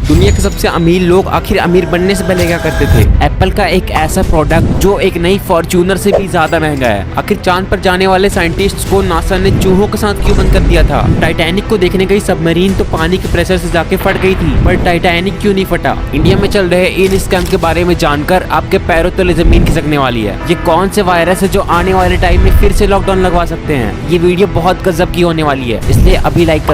दुनिया के सबसे अमीर लोग आखिर अमीर बनने से पहले क्या करते थे? एप्पल का एक ऐसा प्रोडक्ट जो एक नई फॉर्च्यूनर से भी ज्यादा महंगा है। आखिर चांद पर जाने वाले साइंटिस्ट्स को नासा ने चूहों के साथ क्यों बंद कर दिया था? टाइटैनिक को देखने गई सबमरीन तो पानी के प्रेशर से जाके फट गई थी, पर टाइटैनिक क्यों नहीं फटा? इंडिया में चल रहे इन स्कैम के बारे में जानकर आपके पैरों तले जमीन खिसकने वाली है। ये कौन से वायरस है जो आने वाले टाइम में फिर से लॉकडाउन लगवा सकते हैं? ये वीडियो बहुत गजब की होने वाली है, इसलिए अभी लाइक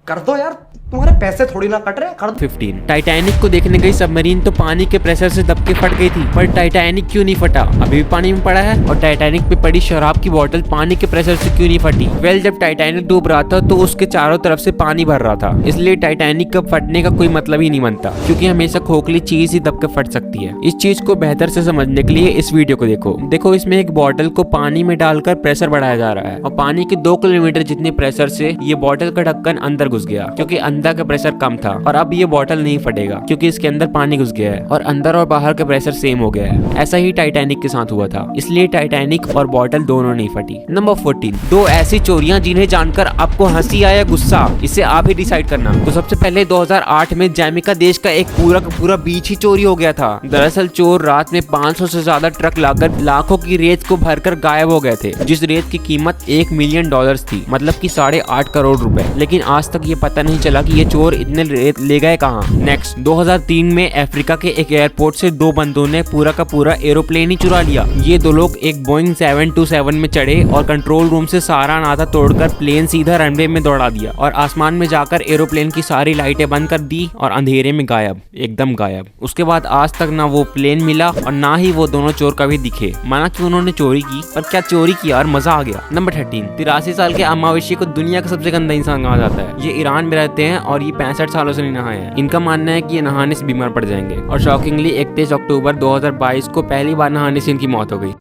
कर दो यार, तुम्हारे पैसे थोड़ी ना कट रहे। कर दो। 15 टाइटैनिक को देखने गई सबमरीन तो पानी के प्रेशर से दब के फट गई थी, पर टाइटैनिक क्यों नहीं फटा? अभी भी पानी में पड़ा है। और टाइटैनिक पे पड़ी शराब की बोतल पानी के प्रेशर से क्यों नहीं फटी? वेल, जब टाइटैनिक डूब रहा था तो उसके चारों तरफ से पानी भर रहा था, इसलिए टाइटैनिक का फटने का कोई मतलब ही नहीं बनता, क्योंकि हमेशा खोखली चीज ही दब के फट सकती है। इस चीज को बेहतर से समझने के लिए इस वीडियो को देखो। इसमें एक बोतल को पानी में डालकर प्रेशर बढ़ाया जा रहा है और पानी के 2 किलोमीटर जितने प्रेशर से ये बोतल का ढक्कन अंदर घुस गया, क्योंकि अंदर का प्रेशर कम था। और अब ये बोतल नहीं फटेगा क्योंकि इसके अंदर पानी घुस गया है और अंदर और बाहर का प्रेशर सेम हो गया है। ऐसा ही टाइटैनिक के साथ हुआ था, इसलिए टाइटैनिक और बोतल दोनों नहीं फटी। नंबर 14 2 ऐसी चोरियां जिन्हें जानकर आपको हंसी आया गुस्सा, इसे आप ही डिसाइड करना। तो सबसे पहले 2008 में जैमिका देश का एक पूरा बीच ही चोरी हो गया था। दरअसल चोर रात में 500 से ज्यादा ट्रक लाकर लाखों की रेत को भरकर गायब हो गए थे, जिस रेत की कीमत $1 मिलियन थी, मतलब कि 8.5 करोड़ रुपए। लेकिन आज तक ये पता नहीं चला कि ये चोर इतने रेत ले गए कहां। नेक्स्ट 2003 में अफ्रीका के एक एयरपोर्ट से 2 बंदों ने पूरा का पूरा एरोप्लेन ही चुरा लिया। ये 2 लोग एक बोइंग 727 में चढ़े और कंट्रोल रूम से सारा नाता तोड़कर प्लेन सीधा रनवे में दौड़ा दिया और आसमान में जाकर एरोप्लेन की सारी लाइटें बंद कर दी और अंधेरे में गायब, एकदम गायब। उसके बाद आज तक ना वो प्लेन मिला और ना ही वो दोनों चोर कभी दिखे। माना कि उन्होंने चोरी की, पर क्या चोरी की यार, मजा आ गया। नंबर 13 83 साल के अमावस्या को दुनिया का सबसे गंदा इंसान कहा जाता है। ये ईरान में रहते हैं और ये 65 सालों से नहीं नहाए हैं। इनका मानना है कि ये नहाने से बीमार पड़ जाएंगे और शॉकिंगली 31 अक्टूबर 2022 को पहली बार नहाने से इनकी मौत हो गई।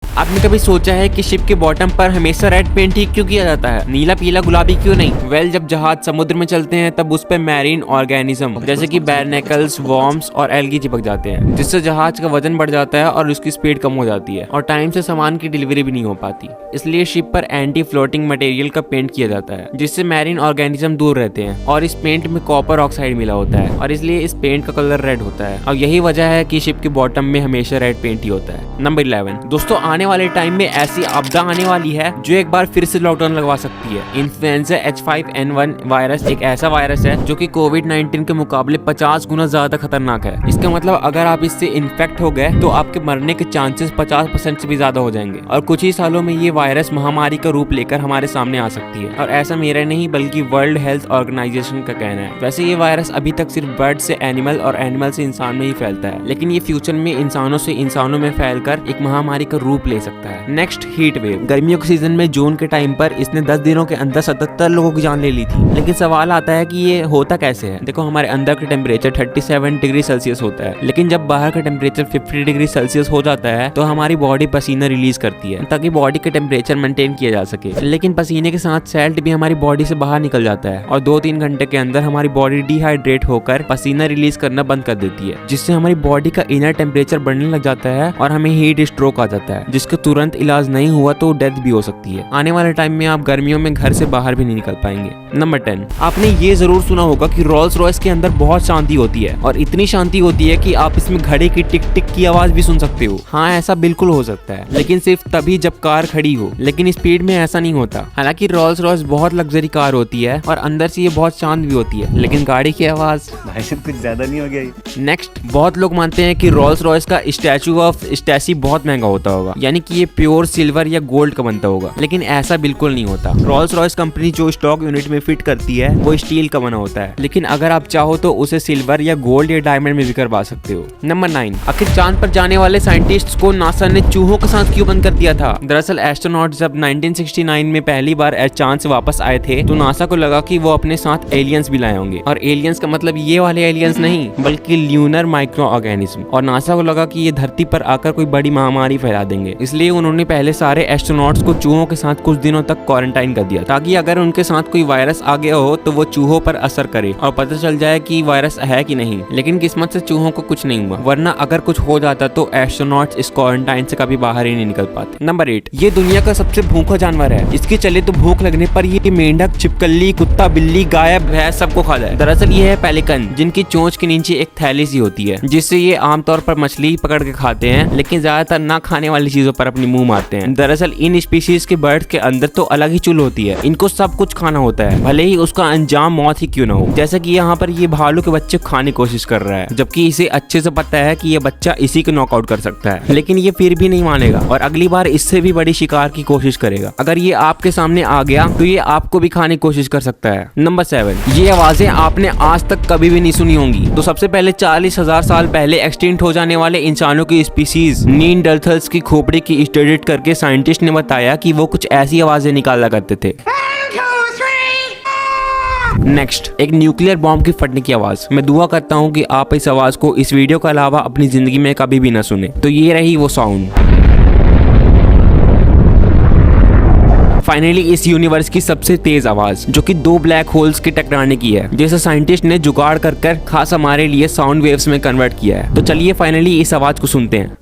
आपने कभी सोचा है कि शिप के बॉटम पर हमेशा रेड पेंट ही क्यों किया जाता है, नीला पीला गुलाबी क्यों नहीं? वेल, जब जहाज समुद्र में चलते हैं तब उस पर मैरीन ऑर्गेनिज्म जैसे कि बैरनेकल्स, वॉर्म्स और एल्गी चिपक जाते हैं, जिससे जहाज का वजन बढ़ जाता है और उसकी स्पीड कम हो जाती है और टाइम से सामान की डिलीवरी भी नहीं हो पाती। इसलिए शिप पर एंटी फ्लोटिंग मटेरियल का पेंट किया जाता है, जिससे मैरीन ऑर्गेनिज्म दूर रहते हैं। और इस पेंट में कॉपर ऑक्साइड मिला होता है और इसलिए इस पेंट का कलर रेड होता है और यही वजह है कि शिप के बॉटम में हमेशा रेड पेंट ही होता है। नंबर 11 दोस्तों, आने वाले टाइम में ऐसी आपदा आने वाली है जो एक बार फिर से लॉकडाउन लगवा सकती है। इन्फ्लुएंजा H5N1 वायरस एक ऐसा वायरस है जो कि कोविड-19 के मुकाबले 50 गुना ज्यादा खतरनाक है। इसका मतलब अगर आप इससे इन्फेक्ट हो गए तो आपके मरने के चांसेस 50% से भी ज्यादा हो जाएंगे और कुछ ही सालों में ये वायरस महामारी का रूप लेकर हमारे सामने आ सकती है। और ऐसा मेरा नहीं बल्कि वर्ल्ड हेल्थ ऑर्गेनाइजेशन का कहना है। वैसे ये वायरस अभी तक सिर्फ बर्ड से एनिमल और एनिमल से इंसान में ही फैलता है, लेकिन ये फ्यूचर में इंसानों से इंसानों में फैलकर एक महामारी का रूप ले सकता है। Next, heat wave. गर्मियों के सीजन में जून के टाइम पर इसने 10 दिनों के अंदर 77 लोगों की जान ले ली थी। लेकिन सवाल आता है कि ये होता कैसे है? देखो, हमारे अंदर का टेम्परेचर 37 डिग्री सेल्सियस होता है, लेकिन जब बाहर का टेम्परेचर 50 डिग्री सेल्सियस हो जाता है तो हमारी बॉडी पसीना रिलीज करती है ताकि बॉडी का टेम्परेचर मेंटेन किया जा सके। लेकिन पसीने के साथ सैल्ट भी हमारी बॉडी से बाहर निकल जाता है और 2-3 घंटे के अंदर हमारी बॉडी डिहाइड्रेट होकर पसीना रिलीज करना बंद कर देती है, जिससे हमारी बॉडी का इनर टेम्परेचर बढ़ने लग जाता है और हमें हीट स्ट्रोक आ जाता है, जिसका तुरंत इलाज नहीं हुआ तो डेथ भी हो सकती है। आने वाले टाइम में आप गर्मियों में घर से बाहर भी नहीं निकल पाएंगे। नंबर 10 आपने ये जरूर सुना होगा कि रोल्स रॉयस के अंदर बहुत शांति होती है और इतनी शांति होती है कि आप इसमें घड़ी की टिक टिक की आवाज भी सुन सकते हो। हाँ, ऐसा बिल्कुल हो सकता है, लेकिन सिर्फ तभी जब कार खड़ी हो। लेकिन स्पीड में ऐसा नहीं होता। हालांकि रोल्स रॉयस बहुत लग्जरी कार होती है और अंदर से ये बहुत शांत भी होती है, लेकिन गाड़ी की आवाज भाई साहब कुछ ज्यादा नहीं हो गया? नेक्स्ट, बहुत लोग मानते हैं कि रोल्स रॉयस का स्टैचू ऑफ स्टैसी बहुत महंगा होता होगा, यानी कि ये प्योर सिल्वर या गोल्ड का बनता होगा, लेकिन ऐसा बिल्कुल नहीं होता। रोल्स रॉयस कंपनी जो स्टॉक यूनिट में फिट करती है वो स्टील का बना होता है, लेकिन अगर आप चाहो तो उसे सिल्वर या गोल्ड या डायमंड में भी करवा सकते हो। नंबर 9 आखिर चांद पर जाने वाले साइंटिस्ट्स को नासा ने चूहों के साथ क्यों बंद कर दिया था? दरअसल एस्ट्रोनॉट जब 1969 में पहली बार चांद से वापस आए थे तो नासा को लगा कि वो अपने साथ एलियंस भी लाए होंगे, और एलियंस का मतलब ये वाले एलियंस नहीं बल्कि ल्यूनर माइक्रो ऑर्गेनिज्म। और नासा को लगा कि ये धरती पर आकर कोई बड़ी महामारी फैला देंगे, इसलिए उन्होंने पहले सारे एस्ट्रोनॉट्स को चूहों के साथ कुछ दिनों तक क्वारंटाइन कर दिया, ताकि अगर उनके साथ कोई वायरस आ गया हो तो वो चूहों पर असर करे और पता चल जाए कि वायरस है कि नहीं। लेकिन किस्मत से चूहों को कुछ नहीं हुआ, वरना अगर कुछ हो जाता तो एस्ट्रोनॉट्स इस क्वारंटाइन से कभी बाहर ही नहीं निकल पाते। नंबर 8, ये दुनिया का सबसे भूखा जानवर है। इसके चले तो भूख लगने पर ये मेंढक, छिपकली, कुत्ता, बिल्ली, गाय, भैंस सबको खा जाए। दरअसल ये है पेलिकन, जिनकी चोंच के नीचे एक थैली सी होती है, जिससे ये आमतौर पर मछली पकड़ के खाते हैं, लेकिन ज्यादातर ना खाने वाली चीजों पर अपनी मुंह मारते हैं। दरअसल इन स्पीशीज के बर्ड्स के अंदर तो अलग ही चुल होती है, इनको सब कुछ खाना होता है, भले ही उसका अंजाम मौत ही क्यों ना हो। जैसे कि यहाँ पर ये भालू के बच्चे खाने की कोशिश कर रहा है, जबकि इसे अच्छे से पता है कि ये बच्चा इसी को नॉकआउट कर सकता है, लेकिन ये फिर भी नहीं मानेगा और अगली बार इससे भी बड़ी शिकार की कोशिश करेगा। अगर ये आपके सामने आ गया तो ये आपको भी खाने की कोशिश कर सकता है। नंबर 7, ये आवाजें आपने आज तक कभी भी नहीं सुनी होंगी। तो सबसे पहले 40,000 साल पहले एक्सटिंक्ट हो जाने वाले इंसानों की स्पीसीज नीएंडरथल्स की खोपड़ी की स्टडी करके साइंटिस्ट ने बताया कि वो कुछ ऐसी आवाजें निकाला करते थे। नेक्स्ट, एक न्यूक्लियर बॉम्ब की फटने की आवाज। मैं दुआ करता हूँ कि आप इस आवाज को इस वीडियो के अलावा अपनी जिंदगी में कभी भी ना सुने। तो ये रही वो साउंड। फाइनली इस यूनिवर्स की सबसे तेज आवाज, जो कि 2 ब्लैक होल्स के टकराने की है, जिसे साइंटिस्ट ने जुगाड़ कर खास हमारे लिए साउंड वेव्स में कन्वर्ट किया है। तो चलिए फाइनली इस आवाज को सुनते हैं।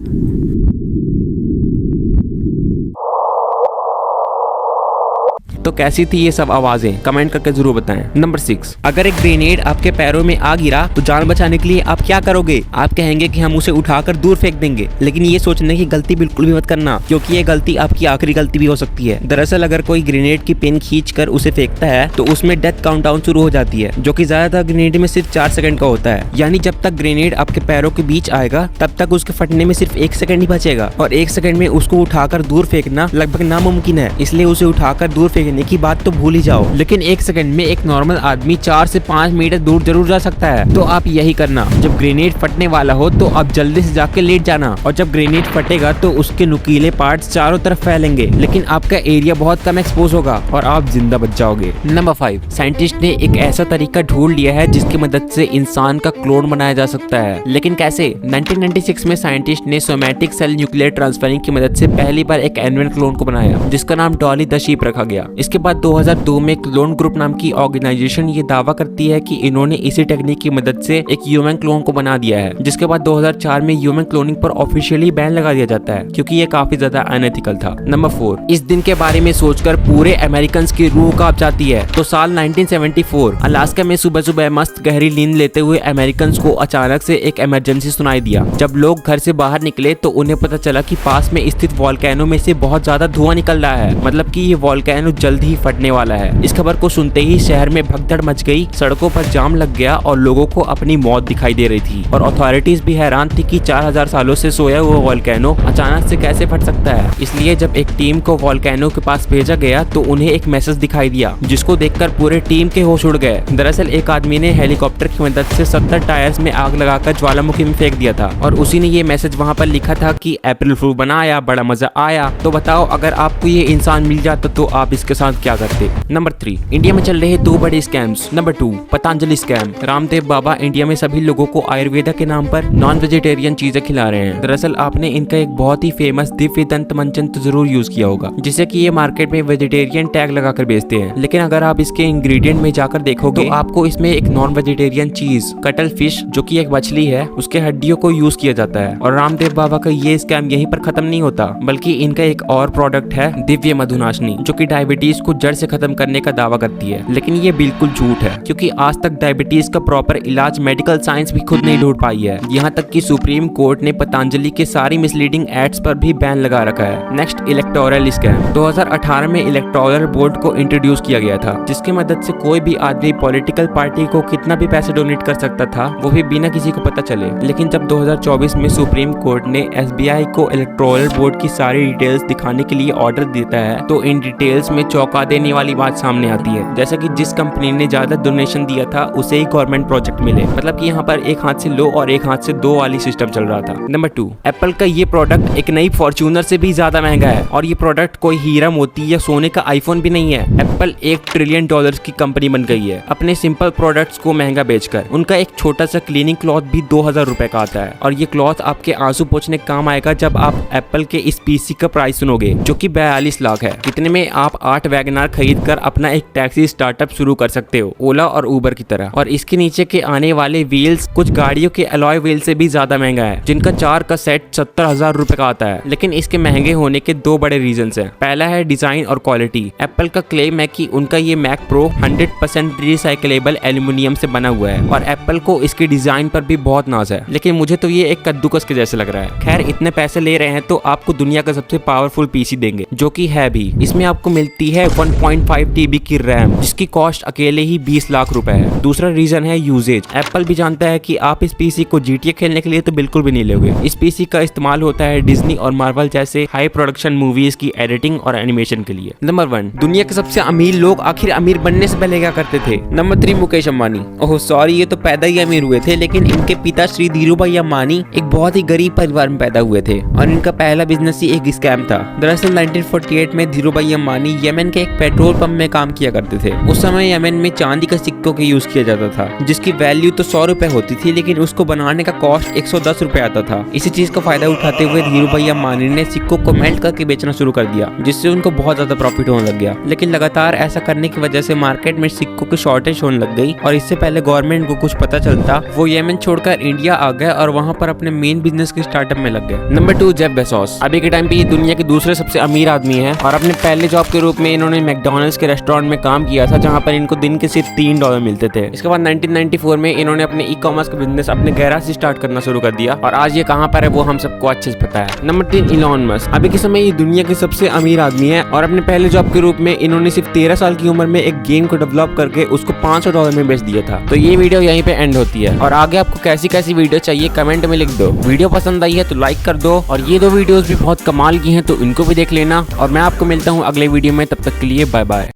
तो कैसी थी ये सब आवाजें, कमेंट करके जरूर बताएं। नंबर 6, अगर एक ग्रेनेड आपके पैरों में आ गिरा तो जान बचाने के लिए आप क्या करोगे? आप कहेंगे कि हम उसे उठाकर दूर फेंक देंगे, लेकिन ये सोचने की गलती बिल्कुल भी मत करना, क्योंकि ये गलती आपकी आखिरी गलती भी हो सकती है। दरअसल अगर कोई ग्रेनेड की पिन खींचकर उसे फेंकता है तो उसमें डेथ काउंटडाउन शुरू हो जाती है, जो कि ज्यादातर ग्रेनेड में सिर्फ 4 सेकंड का होता है। यानी जब तक ग्रेनेड आपके पैरों के बीच आएगा तब तक उसके फटने में सिर्फ 1 सेकंड ही बचेगा, और 1 सेकंड में उसको उठाकर दूर फेंकना लगभग नामुमकिन है। इसलिए उसे उठाकर दूर फेंकने की बात तो भूल ही जाओ, लेकिन 1 सेकंड में एक नॉर्मल आदमी 4 से 5 मीटर दूर जरूर जा सकता है। तो आप यही करना, जब ग्रेनेड फटने वाला हो तो आप जल्दी से जाके लेट जाना, और जब ग्रेनेड फटेगा तो उसके नुकीले पार्ट्स चारों तरफ फैलेंगे, लेकिन आपका एरिया बहुत कम एक्सपोज होगा और आप जिंदा बच जाओगे। नंबर 5, साइंटिस्ट ने एक ऐसा तरीका ढूंढ लिया है जिसकी मदद से इंसान का क्लोन बनाया जा सकता है। लेकिन कैसे? 1996 में साइंटिस्ट ने सोमैटिक सेल न्यूक्लियर ट्रांसफरिंग की मदद से पहली बार एक एनिमल क्लोन को बनाया, जिसका नाम डॉली द शीप रखा गया। इसके बाद 2002 में क्लोन ग्रुप नाम की ऑर्गेनाइजेशन ये दावा करती है कि इन्होंने इसी टेक्निक की मदद से एक ह्यूमन क्लोन को बना दिया है, जिसके बाद 2004 में ह्यूमन क्लोनिंग पर ऑफिशियली बैन लगा दिया जाता है, क्योंकि ये काफी ज्यादा अनएथिकल था। नंबर 4, इस दिन के बारे में सोचकर पूरे अमेरिकन की रूह कांप जाती है। तो साल 1974 अलास्का में सुबह सुबह मस्त गहरी नींद लेते हुए अमेरिकन को अचानक से एक इमरजेंसी सुनाई दिया। जब लोग घर से बाहर निकले तो उन्हें पता चला कि पास में स्थित वोल्केनो में से बहुत ज्यादा धुआं निकल रहा है, मतलब कि ये वोल्केनो जल्द ही फटने वाला है। इस खबर को सुनते ही शहर में भगदड़ मच गई, सड़कों पर जाम लग गया और लोगों को अपनी मौत दिखाई दे रही थी, और अथॉरिटीज भी हैरान थी कि 4000 सालों से सोया हुआ वोल्केनो अचानक से कैसे फट सकता है। इसलिए जब एक टीम को वोल्केनो के पास भेजा गया तो उन्हें एक मैसेज दिखाई दिया, जिसको देखकर पूरे टीम के होश उड़ गए। दरअसल एक आदमी ने हेलीकॉप्टर की मदद से 70 टायर्स में आग लगाकर ज्वालामुखी में फेंक दिया था, और उसी ने ये मैसेज वहाँ पर लिखा था कि अप्रैल फूल बनाया, बड़ा मजा आया। तो बताओ, अगर आपको ये इंसान मिल जाता तो आप इसके साथ क्या करते? नंबर 3, इंडिया में चल रहे 2 बड़े scams. Number 2, Patanjali scam. Ramdev Baba India में सभी लोगों को आयुर्वेदा के नाम पर नॉन वेजिटेरियन चीजें खिला रहे हैं। दरअसल आपने इनका एक बहुत ही फेमस दिव्य दंत मंजन तो जरूर यूज किया होगा, जिसे कि ये मार्केट में वेजिटेरियन टैग लगाकर बेचते हैं। लेकिन अगर आप इसके इंग्रेडिएंट में जाकर देखोगे तो आपको इसमें एक नॉन वेजिटेरियन चीज कटल फिश, जो कि एक मछली है, उसके हड्डियों को यूज किया जाता है। और रामदेव बाबा का ये स्कैम यहीं पर खत्म नहीं होता, बल्कि इनका एक और प्रोडक्ट है दिव्य मधुनाशनी, जो कि डायबिटीज को जड़ से खत्म करने का दावा करती है। लेकिन ये बिल्कुल झूठ है, क्योंकि आज तक डायबिटीज का प्रॉपर इलाज मेडिकल साइंस भी खुद नहीं ढूंढ पाई है। यहाँ तक कि सुप्रीम कोर्ट ने पतंजलि के सारी मिसलीडिंग एड्स पर भी बैन लगा रखा है। Next, electoral scam. 2018 में इलेक्टोरल बोर्ड को इंट्रोड्यूस किया गया था, जिसकी मदद से कोई भी आदमी पॉलिटिकल पार्टी को कितना भी पैसे डोनेट कर सकता था, वो भी बिना किसी को पता चले। लेकिन जब 2024 में सुप्रीम कोर्ट ने SBI को इलेक्टोरल बोर्ड की सारी डिटेल्स दिखाने के लिए ऑर्डर देता है, तो इन डिटेल्स में चौंका देने वाली बात सामने आती है, जैसे कि जिस कंपनी ने ज्यादा डोनेशन दिया था उसे ही गवर्नमेंट प्रोजेक्ट मिले। मतलब कि यहाँ पर एक हाथ से लो और एक हाथ से दो वाली सिस्टम चल रहा था। नंबर 2, एप्पल का ये प्रोडक्ट एक नई फॉर्च्यूनर से भी ज्यादा महंगा है और ये प्रोडक्ट कोई हीरा मोती या सोने का आईफोन भी नहीं है। एप्पल $1 ट्रिलियन की कंपनी बन गई है अपने सिंपल प्रोडक्ट्स को महंगा बेचकर। उनका एक छोटा सा क्लीनिंग क्लॉथ भी 2000 रुपए का आता है और ये क्लॉथ आपके आंसू पोंछने काम आएगा जब आप एप्पल के इस पीसी का प्राइस सुनोगे, जो कि 42 लाख है। इतने में आप 8 वैगनार खरीद कर अपना एक टैक्सी स्टार्टअप शुरू कर सकते हो, ओला और उबर की तरह। और इसके नीचे के आने वाले व्हील्स कुछ गाड़ियों के अलॉय व्हील से भी ज्यादा महंगा है, जिनका 4 का सेट 70,000 रुपए का आता है। लेकिन इसके महंगे होने के 2 बड़े रीजन है। पहला है डिजाइन और क्वालिटी। एप्पल का क्लेम है कि उनका ये मैक प्रो 100% रिसाइकलेबल एल्यूमिनियम से बना हुआ है और एप्पल को इसके डिजाइन पर भी बहुत नाज है, लेकिन मुझे तो ये एक कद्दूकस के जैसे लग रहा है। खैर, इतने पैसे ले रहे हैं तो आपको दुनिया का सबसे पावरफुल पीसी देंगे, जो कि है भी। इसमें आपको मिलती है 1.5 TB की रैम, जिसकी कॉस्ट अकेले ही 20 लाख रुपए है। दूसरा रीजन है यूजेज। एप्पल भी जानता है कि आप इस पीसी को GTA खेलने के लिए तो बिल्कुल भी नहीं लोगे। इस पीसी का इस्तेमाल होता है डिज्नी और मार्वल जैसे हाई प्रोडक्शन मूवीज की एडिटिंग और एनिमेशन के लिए। नंबर 1, दुनिया के सबसे अमीर लोग आखिर अमीर बनने से पहले क्या करते थे? Number 3, Mukesh Ambani. Oh sorry, ये तो पैदा ही अमीर हुए थे, लेकिन इनके पिता श्री धीरूभाई अंबानी एक बहुत ही गरीब परिवार में पैदा हुए थे और इनका पहला बिजनेस ही एक स्कैम था। दरअसल 1948 में धीरूभाई अंबानी यमन के एक पेट्रोल पंप में काम किया करते थे। उस समय यमन में चांदी का सिक्कों का यूज किया जाता था, जिसकी वैल्यू तो 100 रुपए होती थी, लेकिन उसको बनाने का कॉस्ट 110 रुपए आता था। इसी चीज का फायदा उठाते हुए धीरूभाई अंबानी ने सिक्कों को मेल्ट करके बेचना शुरू कर दिया, जिससे उनको बहुत ज्यादा प्रॉफिट होने लग गया। लेकिन लगातार ऐसा करने की वजह से मार्केट में सिक्कों की शॉर्टेज होने लग गई और इससे पहले गवर्नमेंट को कुछ पता चलता वो यमन छोड़कर इंडिया आ गए और वहां पर अपने मेन बिजनेस के स्टार्टअप में लग गए। Number 2, Jeff Bezos. अभी के टाइम पे ये दुनिया के दूसरे सबसे अमीर आदमी है और अपने पहले जॉब के रूप में इन्होंने मैकडॉनल्ड्स के रेस्टोरेंट में काम किया था, जहां पर इनको दिन के सिर्फ $3 मिलते थे। इसके बाद 1994 में इन्होंने अपने ई-कॉमर्स का बिजनेस अपने गैराज से स्टार्ट करना शुरू कर दिया और आज ये कहां पर है वो हम सबको अच्छे से पता है। Number 3, Elon Musk. अभी के समय ये दुनिया के सबसे अमीर आदमी है और अपने पहले जॉब के रूप में इन्होंने सिर्फ 13 साल की उम्र में एक गेम को डेवलप करके उसको $500 में बेच दिया था। तो ये वीडियो यहीं पे एंड होती है और आगे आपको कैसी कैसी वीडियो चाहिए कमेंट में लिख दो। वीडियो पसंद आई है तो लाइक कर दो और ये 2 वीडियोस भी बहुत कमाल की हैं तो इनको भी देख लेना और मैं आपको मिलता हूँ अगले वीडियो में। तब तक के लिए बाय बाय।